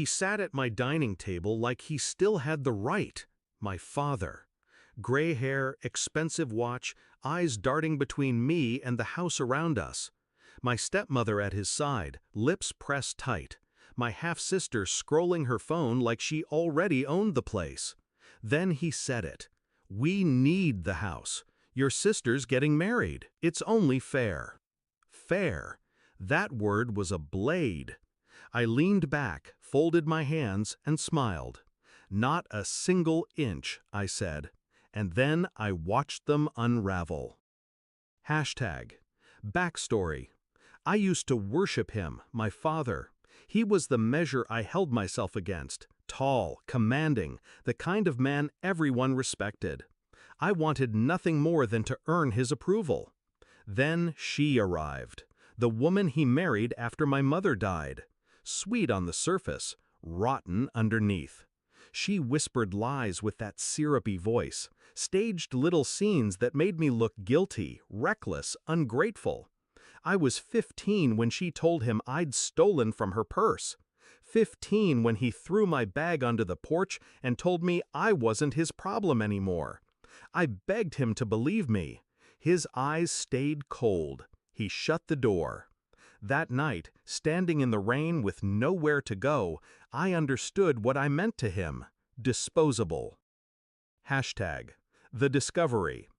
He sat at my dining table like he still had the right. My father. Gray hair, expensive watch, eyes darting between me and the house around us. My stepmother at his side, lips pressed tight. My half-sister scrolling her phone like she already owned the place. Then he said it. "We need the house. Your sister's getting married. It's only fair." Fair. That word was a blade. I leaned back, folded my hands, and smiled. "Not a single inch," I said. And then I watched them unravel. Hashtag. Backstory. I used to worship him, my father. He was the measure I held myself against. Tall, commanding, the kind of man everyone respected. I wanted nothing more than to earn his approval. Then she arrived. The woman he married after my mother died. Sweet on the surface, rotten underneath. She whispered lies with that syrupy voice, staged little scenes that made me look guilty, reckless, ungrateful. I was 15 when she told him I'd stolen from her purse. 15 when he threw my bag onto the porch and told me I wasn't his problem anymore. I begged him to believe me. His eyes stayed cold. He shut the door. That night, standing in the rain with nowhere to go, I understood what I meant to him. Disposable. Hashtag. The discovery.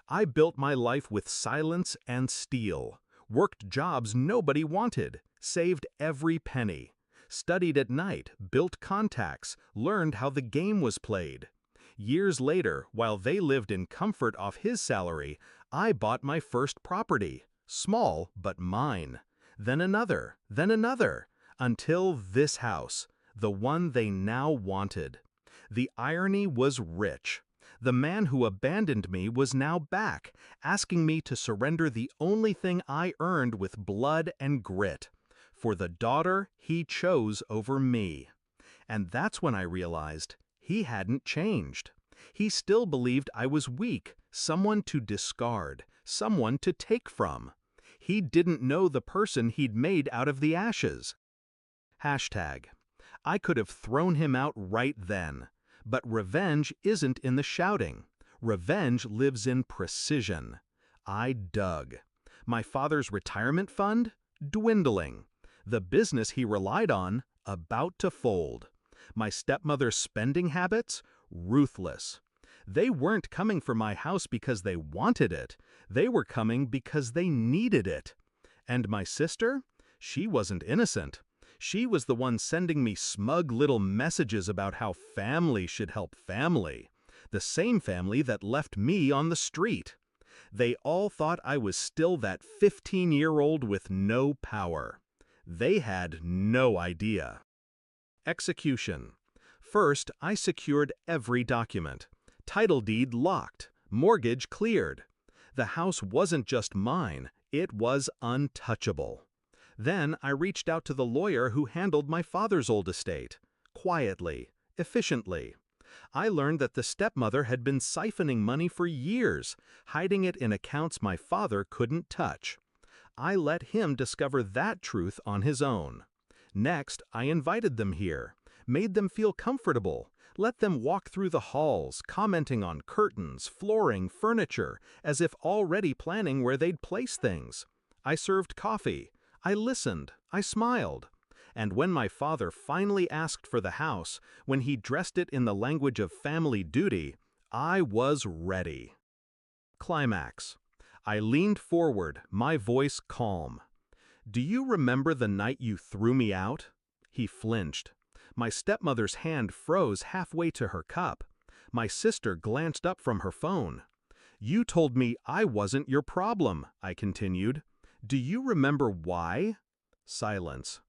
I built my life with silence and steel. Worked jobs nobody wanted. Saved every penny. Studied at night, built contacts, learned how the game was played. Years later, while they lived in comfort off his salary, I bought my first property. Small, but mine. Then another, until this house, the one they now wanted. The irony was rich. The man who abandoned me was now back, asking me to surrender the only thing I earned with blood and grit, for the daughter he chose over me. And that's when I realized he hadn't changed. He still believed I was weak, someone to discard, someone to take from. He didn't know the person he'd made out of the ashes. Hashtag. I could have thrown him out right then. But revenge isn't in the shouting. Revenge lives in precision. I dug. My father's retirement fund? Dwindling. The business he relied on? About to fold. My stepmother's spending habits? Ruthless. They weren't coming for my house because they wanted it. They were coming because they needed it. And my sister? She wasn't innocent. She was the one sending me smug little messages about how family should help family. The same family that left me on the street. They all thought I was still that 15-year-old with no power. They had no idea. Execution. First, I secured every document. Title deed locked. Mortgage cleared. The house wasn't just mine, it was untouchable. Then I reached out to the lawyer who handled my father's old estate. Quietly, efficiently. I learned that the stepmother had been siphoning money for years, hiding it in accounts my father couldn't touch. I let him discover that truth on his own. Next, I invited them here, made them feel comfortable, let them walk through the halls, commenting on curtains, flooring, furniture, as if already planning where they'd place things. I served coffee. I listened, I smiled. And when my father finally asked for the house, when he dressed it in the language of family duty, I was ready. Climax. I leaned forward, my voice calm. "Do you remember the night you threw me out?" He flinched. My stepmother's hand froze halfway to her cup. My sister glanced up from her phone. "You told me I wasn't your problem," I continued. "Do you remember why?" Silence.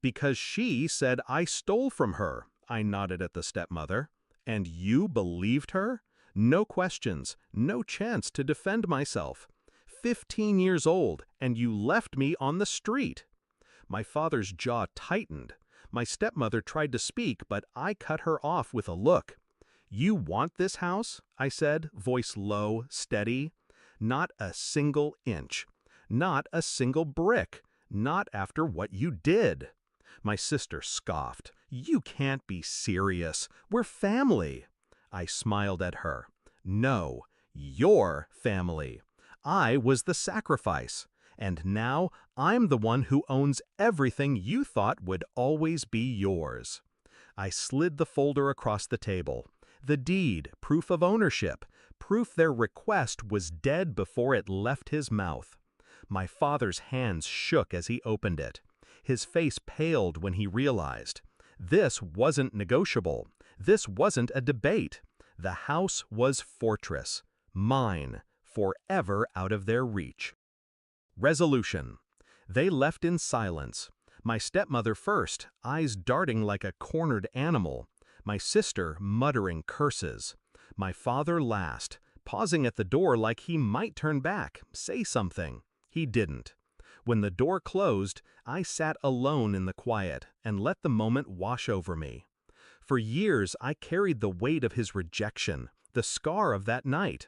"Because she said I stole from her," I nodded at the stepmother. "And you believed her? No questions, no chance to defend myself. 15 years old, and you left me on the street." My father's jaw tightened. My stepmother tried to speak, but I cut her off with a look. "You want this house?" I said, voice low, steady. "Not a single inch. Not a single brick. Not after what you did." My sister scoffed. You can't be serious. We're family. I smiled at her. No, your family. I was the sacrifice. And now I'm the one who owns everything you thought would always be yours. I slid the folder across the table. The deed, proof of ownership, proof their request was dead before it left his mouth. My father's hands shook as he opened it. His face paled when he realized. This wasn't negotiable. This wasn't a debate. The house was fortress. Mine, forever out of their reach. Resolution. They left in silence. My stepmother first, eyes darting like a cornered animal. My sister muttering curses. My father last, pausing at the door like he might turn back, say something. He didn't. When the door closed, I sat alone in the quiet and let the moment wash over me. For years, I carried the weight of his rejection, the scar of that night.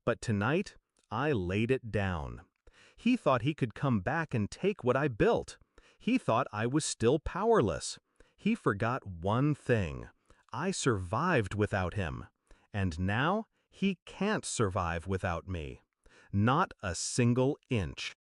But tonight, I laid it down. He thought he could come back and take what I built. He thought I was still powerless. He forgot one thing. I survived without him. And now, he can't survive without me. Not a single inch.